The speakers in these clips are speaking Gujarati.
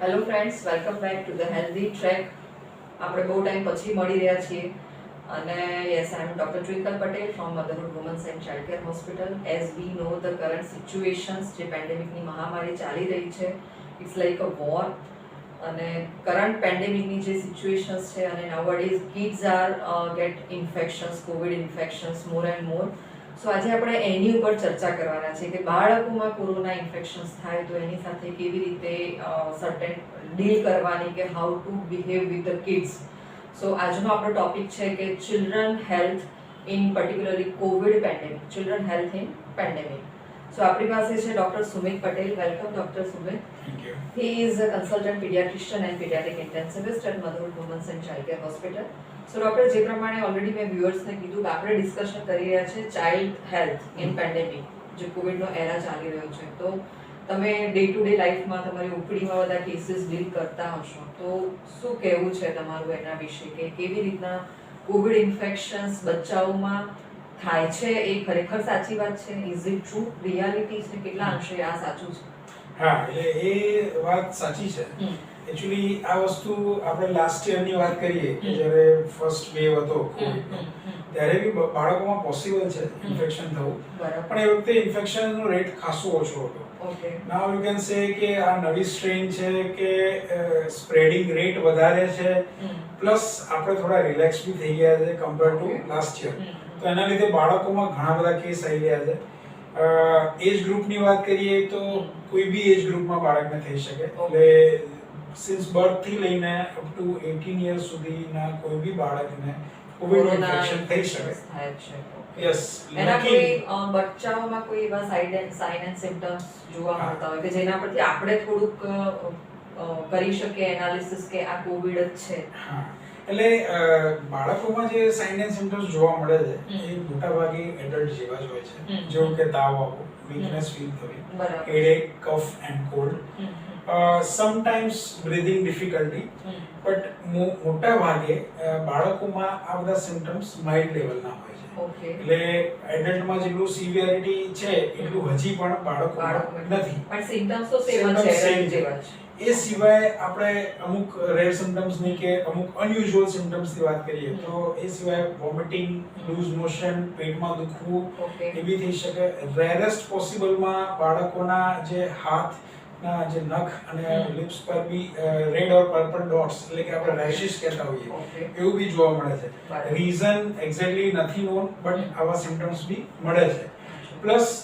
Hello friends, welcome back to the healthy track. આપણે બહુ ટાઈમ પછી મળી રહ્યા છીએ અને yes I am doctor Twinkle Patel from motherhood women's and child care hospital. As we know the current situations, જે પેન્ડેમિકની મહામારી ચાલી રહી છે, ઇટ્સ લાઈક અ વોર. અને કરંટ પેન્ડેમિકની જે સિચ્યુએશન્સ છે અને nowadays kids are get infections, covid infections more and more. So આજે આપણે એની ઉપર ચર્ચા કરવાના છે કે બાળકોમાં કોરોના ઇન્ફેક્શન્સ થાય તો એની સાથે કેવી રીતે સર્ટેન ડીલ કરવાની, કે how to behave with the kids. So આજનો આપણો ટોપિક છે કે children health in particularly covid pandemic, children health in pandemic. So આપણી પાસે છે doctor Sumit Patel. Welcome doctor Sumit. Thank you. He is a consultant pediatrician and pediatric intensivist at Motherhood Women's and Child Care Hospital. So doctor, જે પ્રમાણે ઓલરેડી મેં વ્યુઅર્સને કીધું કે આપણે ડિસ્કશન કરી રહ્યા છે ચાઇલ્ડ હેલ્થ ઇન પેન્ડેમિક, જે કોવિડનો એરા ચાલી રહ્યો છે. તો તમે ડે ટુ ડે લાઈફમાં તમારી ઉપડીમાં બધા કેસીસ ડીલ કરતા હશો, તો શું કહેવું છે તમારું એના વિશે, કે કેવી રીતના કોવિડ ઇન્ફેક્શન્સ બચ્ચાઓમાં થાય છે? એ ખરેખર સાચી વાત છે? Is it true? રિયાલિટી છે? કેટલા અંશે આ સાચું છે? હા, એટલે એ વાત સાચી છે. એકચ્યુઅલી આ વસ્તુ આપણે લાસ્ટ યરની વાત કરીએ કે જ્યારે ફર્સ્ટ વેવ હતો કોવિડનો, ત્યારે બી બાળકોમાં પોસિબલ છે ઇન્ફેક્શન થવું, પણ એ વખતે ઇન્ફેક્શનનો રેટ ખાસો ઓછો હતો. નાઉ યુ કેન સે કે આ નવી સ્ટ્રેન છે કે સ્પ્રેડિંગ રેટ વધારે છે, પ્લસ આપણે થોડા રિલેક્સ બી થઈ ગયા છે કમ્પેર ટુ લાસ્ટ યર. તો એના લીધે બાળકોમાં ઘણા બધા કેસ આવી રહ્યા છે. એજ ગ્રુપની વાત કરીએ તો કોઈ બી એજ ગ્રુપમાં બાળકને થઈ શકે. એટલે સિન્સ બર્થ થી લઈને અપ ટુ 18 યર્સ સુધીના કોઈ બી બાળકને કોવિડ ઇન્ફેક્શન થઈ શકે. યસ. એના કોઈ બચ્ચાઓમાં કોઈ એવા સાઇન એન્ડ સિમ્પટમ્સ જોવા મળતા હોય કે જેના પરથી આપણે થોડુંક કરી શકીએ એનાલિસિસ કે આ કોવિડ જ છે? હા, એટલે બાળકોમાં જે સાઇન એન્ડ સિમ્પટમ્સ જોવા મળે છે એ મોટાભાગે એડલ્ટ જેવા જ હોય છે. જેવું કે તાવ આવવો, વીકનેસ ફીલ થવી, headache, cough and cold, sometimes breathing difficulty. But મોટા ભાગે બાળકોમાં આ બધા સિમ્પટમ્સ માઇલ્ડ લેવલના હોય છે. એટલે એડલ્ટમાં જેટલું સિવિયરિટી છે એટલું હજી પણ બાળકોમાં નથી. પણ સિમ્પટમ્સ તો સેમ જ છે, જેવા જ. એ સિવાય આપણે અમુક રેર સિમ્પટમ્સની કે અમુક અનયુઝ્યુઅલ સિમ્પટમ્સની વાત કરીએ તો એ સિવાય વોમિટિંગ, લૂઝ મોશન, પેટમાં દુખવું એ બી થઈ શકે. રેરેસ્ટ પોસિબલમાં બાળકોના જે હાથના જે નખ અને લિપ્સ પર બી રેડ ઓર પર્પલ ડોટ્સ, એટલે કે આપણે રેશિસ કહેતા હોઈએ, એવું બી જોવા મળે છે. રીઝન એક્ઝેક્ટલી નથી નોન, બટ આવા સિમ્પટમ્સ બી મળે છે. પ્લસ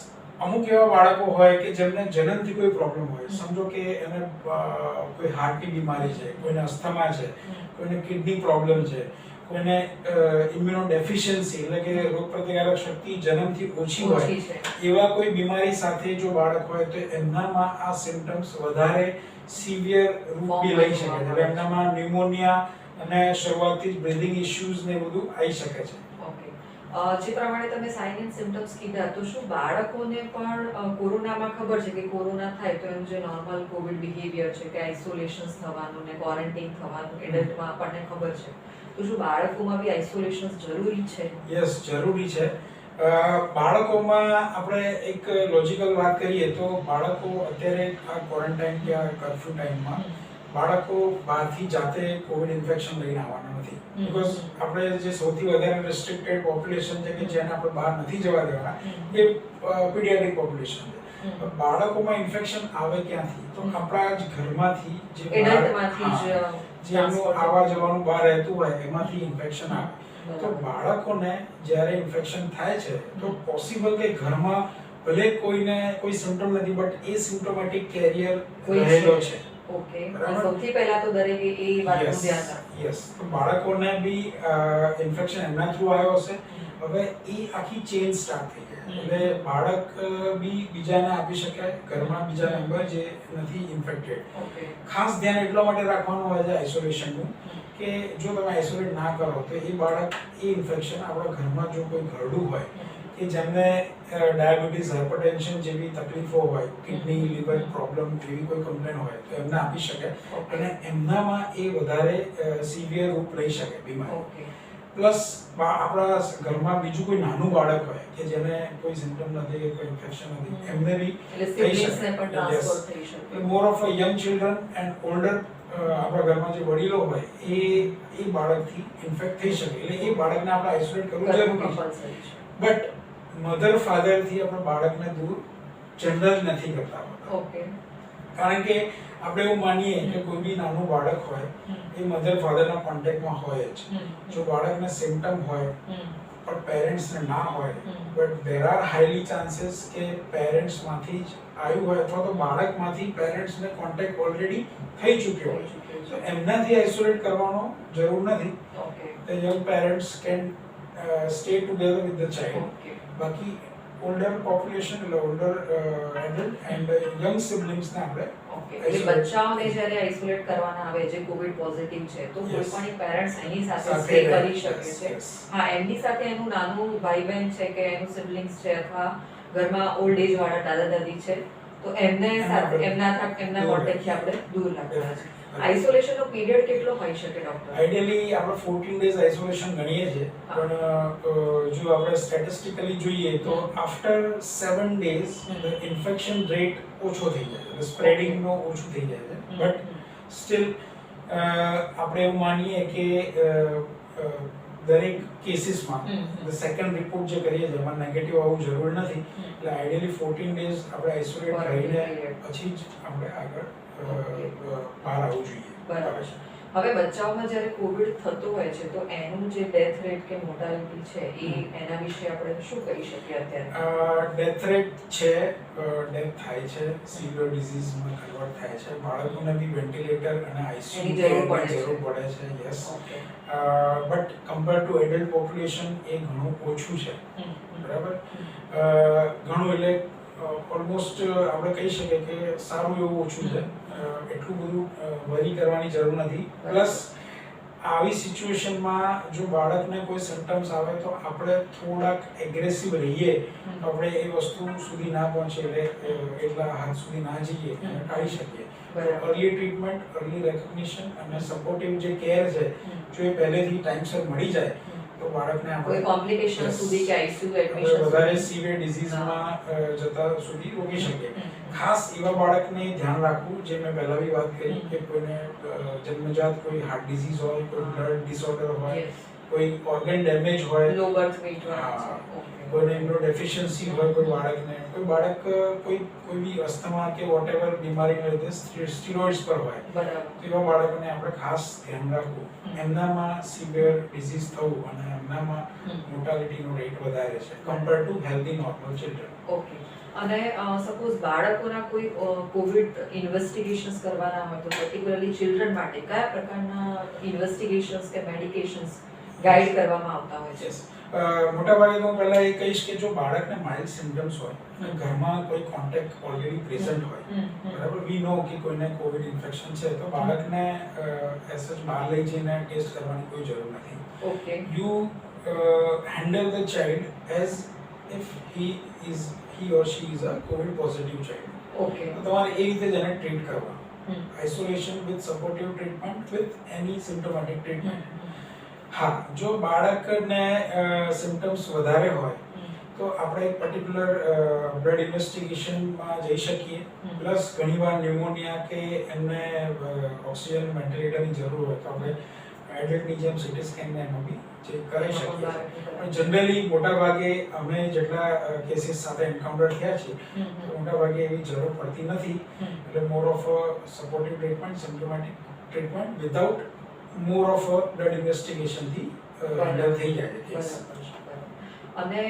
અમુક એવા બાળકો હોય કે જેમને જન્મથી કોઈ પ્રોબ્લેમ હોય, સમજો કે એને કોઈ હાર્ટની બીમારી છે, કોઈને અસ્થમા છે, કોઈને કિડની પ્રોબ્લેમ છે, કોઈને ઇમ્યુનો ડેફિશિયન્સી એટલે કે રોગપ્રતિકારક શક્તિ જન્મથી ઓછી હોય, એવા કોઈ બીમારી સાથે જો બાળક હોય તો એમનામાં આ સિમ્પટમ્સ વધારે સિવિયર રૂપ બી લઈ શકે છે. એટલે એમનામાં ન્યુમોનિયા અને શરૂઆતથી જ બ્રીથિંગ ઇશ્યુઝ ને બધું આવી શકે છે. જે પ્રમાણે તમે સાઇન એન્ડ સિમ્પટમ્સ કીધા, તો શું બાળકોને પણ કોરોનામાં ખબર છે કે કોરોના થાય તો એનું જે નોર્મલ કોવિડ બિહેવિયર છે કે આઇસોલેશન્સ થવાનું ને ક્વોરન્ટાઇન થવાનું એડલ્ટમાં આપણને ખબર છે, તો શું બાળકોમાં બી આઇસોલેશન્સ જરૂરી છે? યસ, જરૂરી છે. બાળકોમાં આપણે એક લોજિકલ વાત કરીએ તો બાળકો અત્યારે આ ક્વોરન્ટાઇન કે આ કર્ફ્યુ ટાઈમમાં બાળકો બહારથી જાતે કોવિડ ઇન્ફેક્શન લઈને આવવાના નથી. બીકોઝ આપણે જે સૌથી વધારે રેસ્ટ્રિક્ટેડ પોપ્યુલેશન છે કે જેને આપણે બહાર નથી જવા દેવાના, એ પીડિયાટ્રિક પોપ્યુલેશન છે. બાળકોમાં ઇન્ફેક્શન આવે ક્યાંથી? તો આપણા જ ઘરમાંથી, જે એમનું આવવા જવાનું બહાર રહેતું હોય એમાંથી ઇન્ફેક્શન આવે. તો બાળકોને જ્યારે ઇન્ફેક્શન થાય છે તો પોસિબલ કે ઘરમાં ભલે કોઈને કોઈ સિમ્પટમ નથી, બટ એ સિમ્પ્ટોમેટિક કેરિયર રહેલો છે. સૌથી પહેલા તો દરેકે એ વાતનું ધ્યાન રાખવું. યસ, તો બાળકોને બી ઇન્ફેક્શન એમના થ્રુ આવ્યો હશે. હવે એ આખી ચેઇન સ્ટાર્ટ થઈ ગઈ. એટલે બાળક બી બીજાને આપી શકે, ઘરમાં બીજા મેમ્બર જે નથી ઇન્ફેક્ટેડ. ખાસ ધ્યાન એટલા માટે રાખવાનું હોય છે આઇસોલેશનનું કે જો તમે આઇસોલેટ ના કરો તો એ બાળક એ ઇન્ફેક્શન આપણા ઘરમાં જો કોઈ ઘરડું હોય કે જેમને ડાયાબિટીસ, હાઇપરટેન્શન જેવી તકલીફો હોય, કિડની લીવર પ્રોબ્લેમ જેવી કોઈ કમ્પ્લેન હોય તો એમને આપી શકે અને એમનામાં એ વધારે સિવિયર રૂપ લઈ શકે બીમારી. પ્લસ આપણા ઘરમાં બીજું કોઈ નાનું બાળક હોય કે જેને કોઈ સિમ્પટમ નથી કે કોઈ ઇન્ફેક્શન નથી એમને બી થઈ શકે. More of a young children and older આપણા ઘરમાં જે વડીલો હોય એ બાળકથી ઇન્ફેક્ટ થઈ શકે, એટલે એ બાળકને આપણે આઇસોલેટ કરવું જરૂરી છે. બટ મધર ફાધરથી આપણે બાળકને દૂર જનરલ નથી કરતા હોતા. કારણ કે આપણે એવું માનીએ કે કોઈ બી નાનું બાળક હોય એ મધર ફાધરના કોન્ટેક્ટમાં હોય જ. જો બાળકને સિમ્પટમ હોય પણ પેરેન્ટ્સને ના હોય, but there are highly chances કે પેરેન્ટ્સમાંથી જ આવ્યું હોય અથવા તો બાળકમાંથી પેરેન્ટ્સને કોન્ટેક્ટ ઓલરેડી થઈ ચૂક્યો હોય, તો એમનાથી આઇસોલેટ કરવાનો જરૂર નથી. The young parents can stay together with the child. બાકી older population એટલે older adult and young siblings ને આપણે એટલે બચ્ચાઓને જ્યારે આઇસોલેટ કરવાના આવે જે કોવિડ પોઝિટિવ છે તો કોઈ પણ એક પેરેન્ટ્સ એની સાથે સ્ટે કરી શકે છે. હા, એમની સાથે એનું નાનું ભાઈ બહેન છે કે એનું સિબલિંગ્સ છે અથવા ઘરમાં ઓલ્ડ એજ વાળા દાદા દાદી છે તો એમને સાથે એમના કોન્ટેક્ટથી આપણે દૂર રાખવા છે. આઇસોલેશનનો પીરિયડ કેટલો હોઈ શકે ડોક્ટર? આઈડિયલી આપણે 14 ડેઝ આઇસોલેશન ગણીએ છીએ, પણ જો આપણે સ્ટેટિસ્ટિકલી જોઈએ તો after 7 days the infection rate ઓછો થઈ જાય છે, સ્પ્રેડિંગ નો ઓછું થઈ જાય છે. બટ સ્ટીલ આપણે એવું માનીએ કે દરેક કેસીસમાં ધ સેકન્ડ રિપોર્ટ જે કરીએ છીએ એમાં નેગેટિવ આવવું જરૂરી નથી, એટલે આઈડિયલી 14 ડેઝ આપણે આઇસોલેટ રહીને પછી જ આપણે આગળ બહાર આવવું જોઈએ. બરાબર છે. હવે બચ્ચાઓમાં જ્યારે કોવિડ થતો હોય છે તો એનું જે ડેથ રેટ કે મોર્ટાલિટી છે એના વિશે આપણે શું કહી શકીએ અત્યારે? ડેથ રેટ છે, ડેથ થાય છે, સિવિયર ડિઝીઝમાં કન્વર્ટ થાય છે, બાળકોને બી વેન્ટિલેટર અને આઈસીયુ જરૂર પડે છે. Yes, but compare to adult population એ ઘણું ઓછું છે. બરાબર, ઘણું એટલે ઓલમોસ્ટ આપણે કહી શકીએ કે સારું એવું ઓછું છે. એટલું બધું વરી કરવાની જરૂર નથી. પ્લસ આવી સિચ્યુએશનમાં જો બાળકને કોઈ સિમ્પટમ્સ આવે તો આપણે થોડાક એગ્રેસિવ રહીએ તો આપણે એ વસ્તુ સુધી ના પહોંચે, એટલે એટલા હાથ સુધી ના જઈએ અને ટાળી શકીએ. અર્લી ટ્રીટમેન્ટ, અર્લી રેકગ્નિશન અને સપોર્ટિવ જે કેર છે જો એ પહેલેથી ટાઈમસર મળી જાય તો બાળકને આપણે કોઈ કોમ્પ્લિકેશન સુધી કે આઈસીયુ એડમિશન વધારે સિવિયર ડિઝીઝમાં જતા સુધી રોકી શકીએ. ખાસ એવા બાળકને ધ્યાન રાખવું જે મેં પહેલા બી વાત કરી કે કોઈને જન્મજાત કોઈ હાર્ટ ડિઝીઝ હોય, કોઈ બ્લડ ડિસઓર્ડર હોય, કોઈ ઓર્ગન ડેમેજ હોય, લો બર્થ વેઇટ હોય, કોઈને ઇમ્યુનોડેફિશિયન્સી હોય, કોઈ બાળક કોઈ બી અસ્થમા કે વોટેવર બીમારીને લીધે સ્ટીરોઇડ્સ પર હોય, તો એવા બાળકોને આપણે ખાસ ધ્યાન રાખવું. એમનામાં સિવિયર ડિઝીઝ થવું અને એમનામાં મોર્ટાલિટીનો રેટ વધારે છે compare to healthy normal children. Okay. અને સપોઝ બાળકોના કોઈ કોવિડ ઇન્વેસ્ટિગેશન્સ કરવાના હોય તો પર્ટિક્યુલરલી ચિલ્ડ્રન માટે કયા પ્રકારના ઇન્વેસ્ટિગેશન્સ કે મેડિકેશન્સ ગાઈડ કરવામાં આવતા હોય છે? મોટાભાગે તો હું પહેલા એ કહીશ કે જો બાળકને માઇલ્ડ સિમ્પટમ્સ હોય અને ઘરમાં કોઈ કોન્ટેક્ટ ઓલરેડી પ્રેઝન્ટ હોય, બરાબર, વી નો કે કોઈને કોવિડ ઇન્ફેક્શન છે તો બાળકને એઝ બહાર લઈ જઈને ટેસ્ટ કરવાની કોઈ જરૂર નથી. Okay. You handle the child as if he or she is a covid positive child. Okay. તો તમારે એ રીતે જ એને ટ્રીટ કરવા. Isolation with supportive treatment with any symptomatic treatment. હા, જો બાળકને સિમ્પટમ્સ વધારે હોય તો આપણે એક પર્ટિક્યુલર બ્લડ ઇન્વેસ્ટિગેશનમાં જઈ શકીએ. પ્લસ ઘણીવાર ન્યુમોનિયા કે એમને ઓક્સિજન વેન્ટિલેટરની જરૂર હોય તો આપણે એડલ્ટની જેમ સીટી સ્કેનને એમાં બી ચેક કરી શકીએ. પણ જનરલી મોટાભાગે અમે જેટલા કેસીસ સાથે એન્કાઉન્ટર થયા છે તો મોટાભાગે એવી જરૂર પડતી નથી. એટલે more of supportive treatment, symptomatic treatment without more of blood ઇન્વેસ્ટિગેશનથી હેન્ડલ થઈ જાય છે કેસ. અને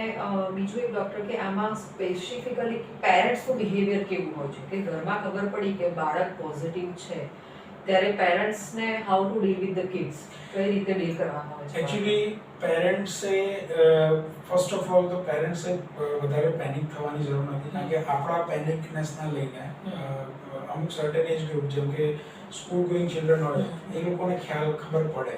બીજું એક ડોક્ટર કે આમાં સ્પેસિફિકલી પેરેન્ટ્સનું બિહેવિયર કેવું હોય છે કે ઘરમાં ખબર પડી કે બાળક પોઝિટિવ છે ત્યારે પેરેન્ટ્સને how to deal with the kids, કઈ રીતે ડીલ કરવાનું હોય છે? એકચ્યુઅલી પેરેન્ટ્સે ફર્સ્ટ ઓફ ઓલ તો પેરેન્ટ્સે વધારે પેનિક થવાની જરૂર નથી, કારણ કે આપણા પેનિકનેસના લઈને અમુક સર્ટેન એજ ગ્રુપ જેમ કે સ્કૂલ ગોઈંગ ચિલ્ડ્રન હોય એ લોકોને ખ્યાલ ખબર પડે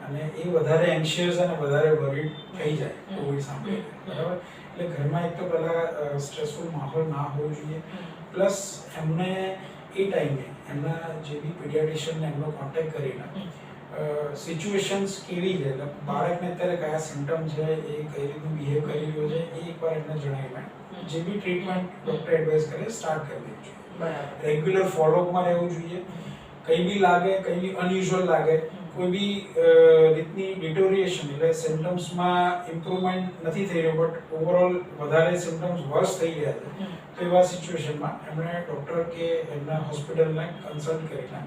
અને એ વધારે એન્શિયસ અને વધારે વરીડ થઈ જાય કોવિડ સાંભળીને, બરાબર. એટલે ઘરમાં એક તો પહેલા સ્ટ્રેસફુલ માહોલ ના હોવો જોઈએ. પ્લસ એમને એ ટાઈમે એમના જે બી પીડિયાટ્રિશિયનને એમનો કોન્ટેક્ટ કરીને સિચ્યુએશન્સ કેવી છે, એટલે બાળકને અત્યારે કયા સિમ્ટમ છે, એ કઈ રીતનું બિહેવ કરી રહ્યો છે, એ એકવાર એમને જણાવીને જે બી ટ્રીટમેન્ટ ડૉક્ટર એડવાઇસ કરે સ્ટાર્ટ કરી દેવી જોઈએ. બરાબર. રેગ્યુલર ફોલોઅપમાં રહેવું જોઈએ. કંઈ બી લાગે, કંઈ બી અનયુઝ્યુઅલ લાગે, કોઈ બી રીતની ડિટોરિએશન એટલે સિમ્ટમ્સમાં ઇમ્પ્રુવમેન્ટ નથી થઈ રહ્યો બટ ઓવરઓલ વધારે સિમ્ટમ્સ વર્સ થઈ ગયા છે, તો એવા સિચ્યુએશનમાં એમણે ડૉક્ટર કે એમના હોસ્પિટલને કન્સલ્ટ કરીને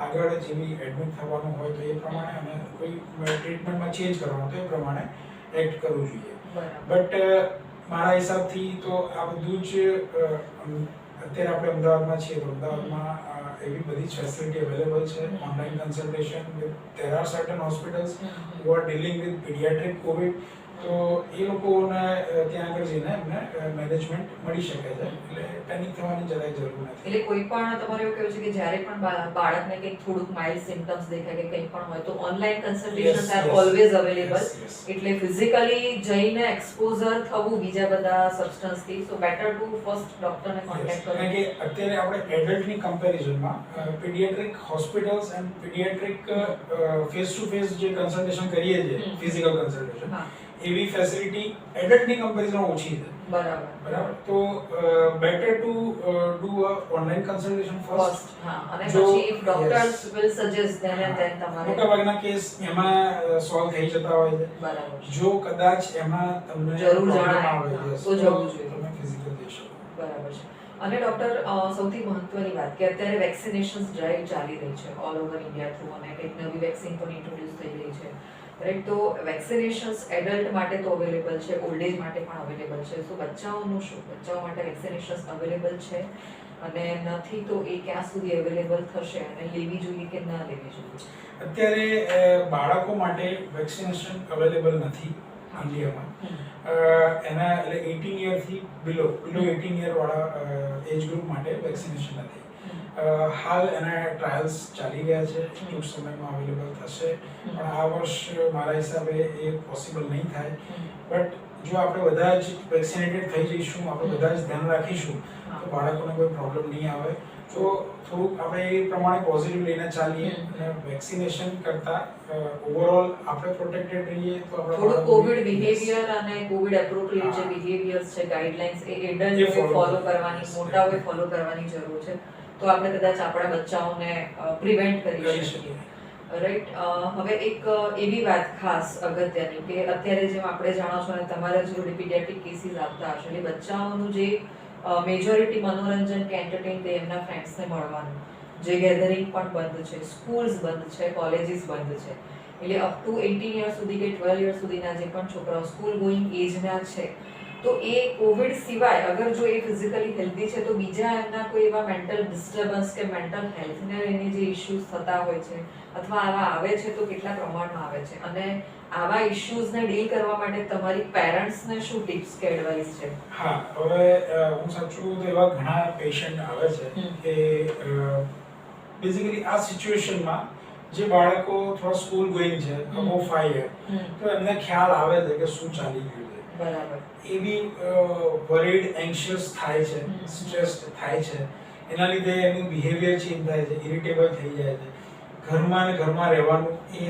આગળ જે બી એડમિટ થવાનું હોય તો એ પ્રમાણે અને કોઈ ટ્રીટમેન્ટમાં ચેન્જ કરવાનું તો એ પ્રમાણે એક્ટ કરવું જોઈએ. બટ મારા હિસાબથી તો આ બધું જ અત્યારે આપણે અમદાવાદમાં છીએ તો અમદાવાદમાં એવી બધી જ ફેસિલિટી અવેલેબલ છે. Online consultation there are certain hospitals who are dealing with pediatric covid, તો એ લોકોને ત્યાં આગળ જઈને એમને મેનેજમેન્ટ મળી શકે છે, એટલે પેનિક થવાની જરાય જરૂર નથી. એટલે કોઈ પણ તમારે એવું કહેવું છે કે જ્યારે પણ બાળકને કંઈક થોડુંક માઇલ્ડ સિમ્પટમ્સ દેખાય કે કંઈ પણ હોય તો online consultations are always available. એટલે ફિઝિકલી જઈને એક્સપોઝર થવું બીજા બધા સબસ્ટન્સથી, સો બેટર ટુ ફર્સ્ટ ડોક્ટરને કોન્ટેક્ટ કરવો. કારણ કે અત્યારે આપણે એડલ્ટની કમ્પેરિઝનમાં paediatric hospitals and paediatric face to face જે કન્સલ્ટેશન કરીએ છીએ, ફિઝિકલ કન્સલ્ટેશન, એવી ફેસિલિટી એડલ્ટની કમ્પેરિઝનમાં ઓછી છે. બરાબર. તો better to do a online consultation first. અને પછી if doctors will suggest then and then તમારે મોટાભાગના કેસ એમાં સોલ્વ થઈ જતા હોય છે. બરાબર. જો કદાચ એમાં તમને જરૂર જણાય તો જવું જોઈએ, તમે ફિઝિકલ જઈ શકો. બરાબર છે. અને ડોક્ટર, સૌથી મહત્વની વાત કે અત્યારે વેક્સિનેશન ડ્રાઈવ ચાલી રહી છે ઓલ ઓવર ઇન્ડિયા થ્રુ, અને કંઈક નવી વેક્સિન પણ ઇન્ટ્રોડ્યુસ થઈ રહી છે, રાઈટ? તો વેક્સિનેશન્સ એડલ્ટ માટે તો અવેલેબલ છે, ઓલ્ડ એજ માટે પણ અવેલેબલ છે, તો બચ્ચાઓનું શું? બચ્ચાઓ માટે વેક્સિનેશન્સ અવેલેબલ છે અને નથી તો એ ક્યાં સુધી અવેલેબલ થશે અને લેવી જોઈએ કે ન લેવી જોઈએ? અત્યારે બાળકો માટે વેક્સિનેશન અવેલેબલ નથી ઇન્ડિયામાં. એના એટલે 18 યરથી બિલો 18 યર વાળા એજ ગ્રુપ માટે વેક્સિનેશન નથી. હાલ એના ટ્રાયલ્સ ચાલી રહ્યા છે, ટૂંક સમયમાં અવેલેબલ થશે, પણ આ વર્ષ મારા હિસાબે એ પોસિબલ નહીં થાય. બટ જો આપણે બધા જ વેક્સિનેટેડ થઈ જઈશું, આપણે બધા જ ધ્યાન રાખીશું તો બાળકોને કોઈ પ્રોબ્લેમ નહીં આવે. તો થોડુંક આપણે એ પ્રમાણે પોઝિટિવ લઈને ચાલીએ અને વેક્સિનેશન કરતા ઓવરઓલ આપણે પ્રોટેક્ટેડ રહીએ તો આપણે થોડું કોવિડ બિહેવિયર અને કોવિડ એપ્રોપ્રિએટ જે બિહેવિયર્સ છે, ગાઈડલાઇન્સ, એ એડલ્ટોએ ફોલો કરવાની, મોટાઓએ ફોલો કરવાની જરૂર છે, તો આપણે કદાચ આપણા બચ્ચાઓને પ્રિવેન્ટ કરી શકીએ, રાઈટ? હવે એક એવી વાત ખાસ અગત્યની કે અત્યારે જેમ આપણે જાણો છો અને તમારા જે પીડિયાટ્રિક કેસીસ આવતા હશે, એટલે બચ્ચાઓનું જે મેજોરિટી મનોરંજન કે એન્ટરટેન તે એમના ફ્રેન્ડ્સને મળવાનું, જે ગેધરિંગ પણ બંધ છે, સ્કૂલ્સ બંધ છે, કોલેજીસ બંધ છે, એટલે અપ ટુ 18 યર સુધી કે 12 યર સુધીના જે પણ છોકરાઓ સ્કૂલ ગોઈંગ એજના છે, તો એ કોવિડ સિવાય અગર જો એ ફિઝિકલી હેલ્ધી છે તો બીજા એમના કોઈ એવા મેન્ટલ ડિસ્ટર્બન્સ કે મેન્ટલ હેલ્થને લઈને જે ઇશ્યુઝ થતા હોય છે અથવા આવા આવે છે તો કેટલા પ્રમાણમાં આવે છે, અને આવા ઇશ્યુઝને ડીલ કરવા માટે તમારી પેરેન્ટ્સને શું ટિપ્સ કે એડવાઇસ છે? હા, હવે હું સાચું તો એવા ઘણા પેશન્ટ આવે છે કે બેઝિકલી આ સિચ્યુએશનમાં જે બાળકો થોડા સ્કૂલ ગોઈંગ છે, અબો 5 યર, તો એમને ખ્યાલ આવે છે કે શું ચાલી રહ્યું છે. બરાબર. એ બી વરીડ, એન્શિયસ થાય છે, સ્ટ્રેસ થાય છે, એના લીધે એનું બિહેવિયર ચેન્જ થાય છે, ઇરિટેબલ થઈ જાય છે. ઘરમાં ને ઘરમાં રહેવાનું, એ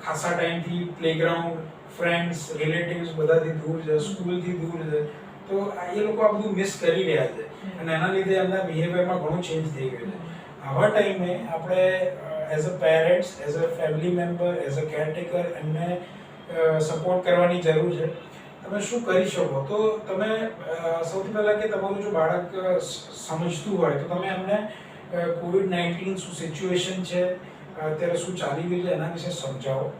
ખાસા ટાઈમથી પ્લેગ્રાઉન્ડ, ફ્રેન્ડ્સ, રિલેટિવ્સ બધાથી દૂર છે, સ્કૂલથી દૂર છે, તો એ લોકો આ બધું મિસ કરી રહ્યા છે અને એના લીધે એમના બિહેવિયરમાં ઘણું ચેન્જ થઈ ગયું છે. આવા ટાઈમે આપણે as a parents, as a family member, as a caretaker એમને સપોર્ટ કરવાની જરૂર છે. તમે શું કરી શકો? તો તમે સૌથી પહેલાં કે તમારું જો બાળક સમજતું હોય તો તમે એમને COVID-19 શું સિચ્યુએશન છે, અત્યારે શું ચાલી રહ્યું છે એના વિશે સમજાવો.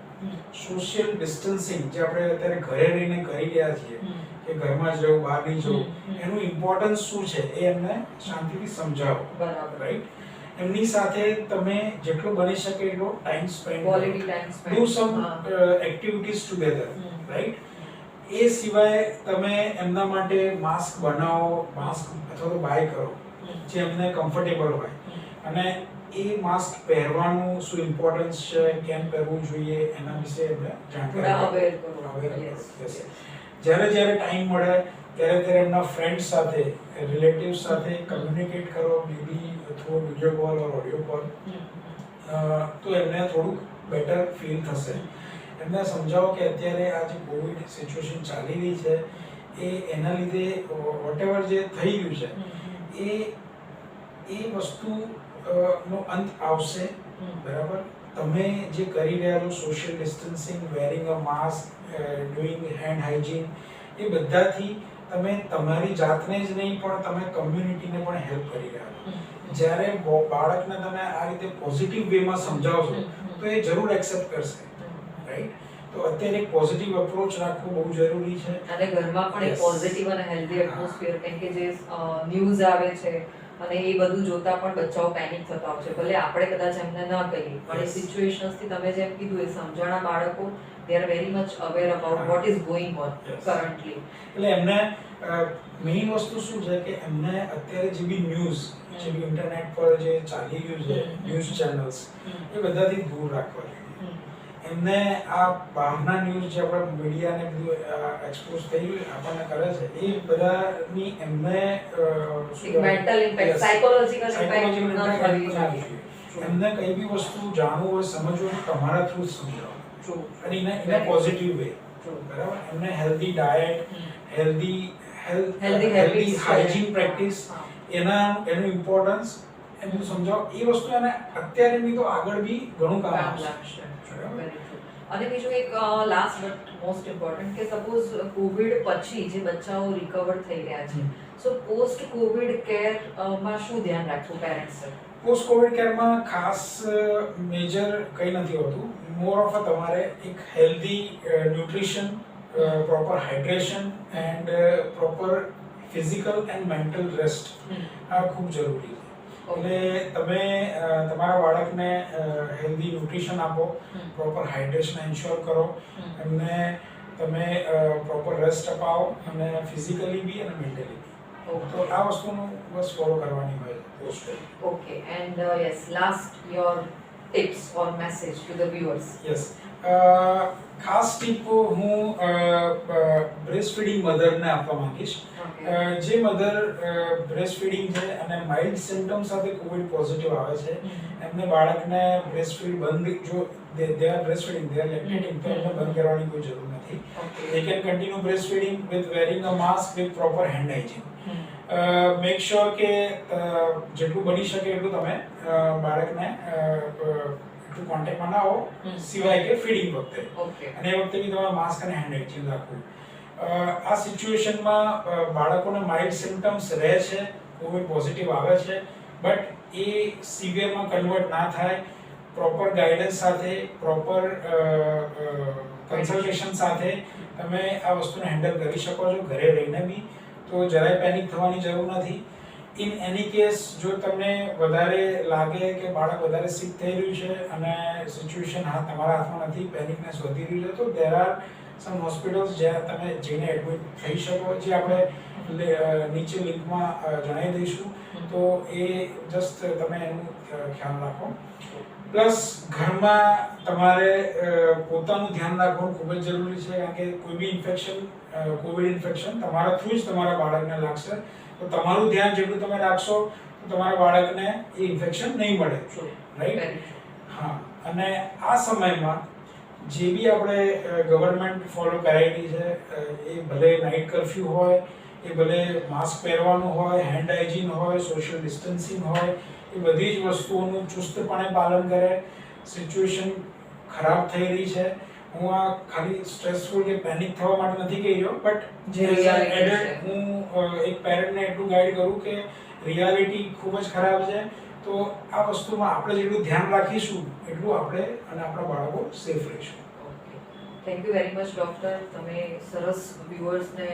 સોશિયલ ડિસ્ટન્સિંગ જે આપણે અત્યારે ઘરે રહીને કરી રહ્યા છીએ કે ઘરમાં જ રહેવું, બહાર નહીં જવું, એનું ઇમ્પોર્ટન્સ શું છે એ એમને શાંતિથી સમજાવો. બરાબર. રાઈટ? એમની સાથે તમે જેટલો બની શકે એટલો ટાઈમ સ્પેન્ડ કરો, quality time spend, do some activities together, right? એ સિવાય તમે એમના માટે માસ્ક બનાવો, માસ્ક અથવા તો બાય કરો જે એમને કમ્ફર્ટેબલ હોય, અને એ માસ્ક પહેરવાનું શું ઇમ્પોર્ટન્સ છે, કેમ પહેરવું જોઈએ એના વિશે એમને જાણકારી આપો. જ્યારે જ્યારે ટાઈમ મળે ત્યારે ત્યારે એમના ફ્રેન્ડ્સ સાથે, રિલેટિવ્સ સાથે કમ્યુનિકેટ કરો, મેબી થ્રુ વિડીયો કોલ ઓર ઓડિયો કોલ, તો એમને થોડુંક બેટર ફીલ થશે. એમને સમજાવો કે અત્યારે આ જે કોવિડ સિચ્યુએશન ચાલી રહી છે એના લીધે વોટેવર જે થઈ રહ્યું છે એ વસ્તુ નો અંત આવશે. બરાબર, તમે જે કરી રહ્યા છો social distancing, varying a mask, doing hand hygiene, એ બધાથી તમે તમારી જાતને જ નહીં પણ તમે કમ્યુનિટીને પણ હેલ્પ કરી રહ્યા છો. જ્યારે બાળકને તમે આ રીતે પોઝિટિવ વેમાં સમજાવશો તો એ જરૂર એક્સેપ્ટ કરશે, રાઈટ? તો અત્યારે એક પોઝિટિવ અપ્રોચ રાખવું બહુ જરૂરી છે. અને ઘરમાં પણ એક પોઝિટિવ અને હેલ્ધી એટમોસ્ફિયર, કેમ કે જે ન્યૂઝ આવે છે અને એ બધું જોતા પણ બચ્ચાઓ પેનિક થતા હોય છે. ભલે આપણે કદાચ એમને ન કહીએ પણ એ સિચ્યુએશન્સથી તમે જેમ કીધું એ સમજણા બાળકો they are very much aware about what is going on currently. એટલે એમને મેઇન વસ્તુ શું છે કે એમને અત્યારે જે બી ન્યૂઝ જે બી ઇન્ટરનેટ પર જે ચાલી રહ્યું છે ન્યૂઝ ચેનલ્સ એ બધાથી દૂર રાખવા જોઈએ. એમને આ બહારના ન્યૂઝ જે આપણા મીડિયાને બધું એક્સપોઝ થઈ રહ્યું આપણને કરે છે એ બધાની એમને મેન્ટલ ઇમ્પેક્ટ, સાયકોલોજીકલ ઇમ્પેક્ટ એમને કઈ બી વસ્તુ જાણવું હોય સમજવું હોય તમારા થ્રુ સમજાવો અને ઇન અ પોઝિટિવ વે. બરાબર, એમને healthy diet, healthy hygiene practice, એનું ઇમ્પોર્ટન્સ એનું સમજાવો. એ વસ્તુ એને અત્યારે બી તો આગળ બી ઘણું કામ લાગશે. અને બીજું એક લાસ્ટ બટ મોસ્ટ ઇમ્પોર્ટન્ટ કે સપોઝ કોવિડ પછી જે બચ્ચાઓ રિકવર થઈ રહ્યા છે, સો પોસ્ટ કોવિડ કેર માં શું ધ્યાન રાખવું પેરેન્ટ્સે? પોસ્ટ કોવિડ કેરમાં ખાસ મેજર કંઈ નથી હોતું. મોર ઓફ તમારે એક healthy nutrition, proper hydration and proper physical and mental rest આ ખૂબ જરૂરી છે. એટલે તમે તમારા બાળકને હેલ્ધી ન્યુટ્રિશન આપો, પ્રોપર હાઇડ્રેશન એન્શ્યોર કરો, એમને તમે પ્રોપર રેસ્ટ અપાવો અને ફિઝિકલી બી અને મેન્ટલી બી. તો આ વસ્તુનું બસ ફોલો કરવાની હોય post. Okay, and yes, last your tips or message to the viewers. Yes, ખાસ ટીપ હું બ્રેસ્ટ ફીડિંગ મધરને આપવા માંગીશ. જે મધર બ્રેસ્ટ ફીડિંગ છે અને માઇલ્ડ સિમ્પટમ સાથે કોવિડ પોઝિટિવ આવે છે એમને બાળકને બ્રેસ્ટ ફીડ બંધ, જો they are breastfeeding, they are lactating, તો એમને બંધ કરવાની કોઈ જરૂર નથી. They can continue breastfeeding with wearing a mask with proper hand hygiene. Make sure કે જેટલું બની શકે એટલું તમે બાળકને એટલું કોન્ટેક્ટમાં ના આવો સિવાય કે ફીડિંગ વખતે, અને એ વખતે બી તમારે માસ્ક અને હેન્ડ હાઇજીન રાખવું. આ સિચ્યુએશનમાં બાળકોને માઇલ્ડ સિમ્પટમ્સ રહે છે, કોવિડ પોઝિટિવ આવે છે, બટ એ સિવિયરમાં કન્વર્ટ ના થાય. પ્રોપર ગાઈડન્સ સાથે, પ્રોપર કન્સલ્ટેશન સાથે તમે આ વસ્તુને હેન્ડલ કરી શકો છો ઘરે રહીને બી. તો જરાય પેનિક થવાની જરૂર નથી. ઇન એની કેસ જો તમને વધારે લાગે કે બાળક વધારે સિક થઈ રહ્યું છે અને સિચ્યુએશન તમારા હાથમાં નથી, પેનિકનેસ વધી રહ્યું છે, તો દેર આર સમ હોસ્પિટલ્સ જ્યાં તમે જઈને એડમિટ થઈ શકો, જે આપણે નીચે લિંકમાં જણાવી દઈશું. તો એ જસ્ટ તમે એનું ખ્યાલ રાખો. પ્લસ ઘરમાં તમારે પોતાનું ધ્યાન રાખવું ખૂબ જ જરૂરી છે, કારણ કે કોઈ બી ઇન્ફેક્શન, કોવિડ ઇન્ફેક્શન તમારા થ્રુ જ તમારા બાળકને લાગશે. તો તમારું ધ્યાન જેટલું તમે રાખશો તો તમારા બાળકને એ ઇન્ફેક્શન નહીં મળે, રાઈટ? હા, અને આ સમયમાં જે બી આપણે ગવર્મેન્ટ ફોલો કરાયેલી છે, એ ભલે નાઇટ કર્ફ્યુ હોય, એ ભલે માસ્ક પહેરવાનું હોય, હેન્ડ હાઇજીન હોય, સોશિયલ ડિસ્ટન્સિંગ હોય, એ બધી જ વસ્તુઓનું ચુસ્તપણે પાલન કરે. સિચ્યુએશન ખરાબ થઈ રહી છે. હું આ ખાલી સ્ટ્રેસફુલ કે પેનિક થવા માટે નથી કહી રહ્યો, બટ હું એક પેરેન્ટને એટલું ગાઈડ કરું કે રિયાલિટી ખૂબ જ ખરાબ છે. તો આ વસ્તુમાં આપણે જેટલું ધ્યાન રાખીશું એટલું આપણે અને આપણા બાળકો સેફ રહીશું. Thank you very much doctor. તમે સરસ વ્યુઅર્સને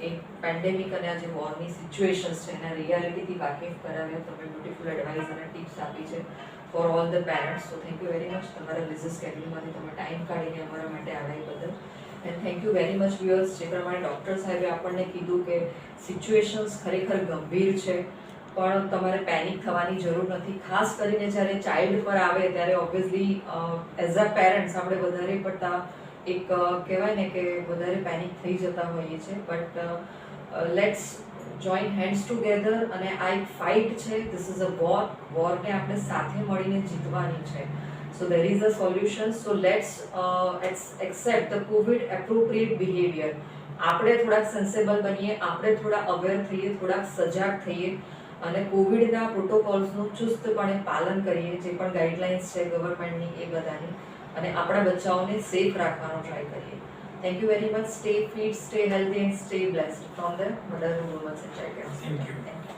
એક પેન્ડેમિક અને આ જે વોરની સિચ્યુએશન્સ છે એના રિયાલિટીથી વાકેફ કરાવ્યા. તમે બ્યુટીફુલ એડવાઇસ અને ટિપ્સ આપી છે for all the parents. So thank you very much. તમારા બિઝી સ્કેડ્યુલમાંથી તમે ટાઈમ કાઢીને અમારા માટે આવ્યા એ બદલ. And thank you very much viewers. જે પ્રમાણે ડૉક્ટર સાહેબે આપણને કીધું કે સિચ્યુએશન્સ ખરેખર ગંભીર છે, પણ તમારે પેનિક થવાની જરૂર નથી. ખાસ કરીને જ્યારે ચાઇલ્ડ પર આવે ત્યારે ઓબ્વિયસલી એઝ અ પેરેન્ટ્સ આપણે વધારે પડતા એક કહેવાય ને કે વધારે પેનિક થઈ જતા હોઈએ છીએ. But let's join hands together. અને આ એક ફાઇટ છે, ધીસ ઇઝ અ વોરને આપણે સાથે મળીને જીતવાની છે. So there is a solution. So let's accept the COVID appropriate behavior. આપણે થોડાક સેન્સેબલ બનીએ, આપણે થોડા અવેર થઈએ, થોડાક સજાગ થઈએ અને કોવિડના પ્રોટોકોલ્સનું ચુસ્તપણે પાલન કરીએ, જે પણ ગાઈડલાઇન્સ છે ગવર્મેન્ટની એ બધાની, અને આપણા બચ્ચાઓને સેફ રાખવાનો ટ્રાય કરીએ. Thank you very much. Stay fit, stay healthy and stay blessed from the mother women's and child care. Thank you.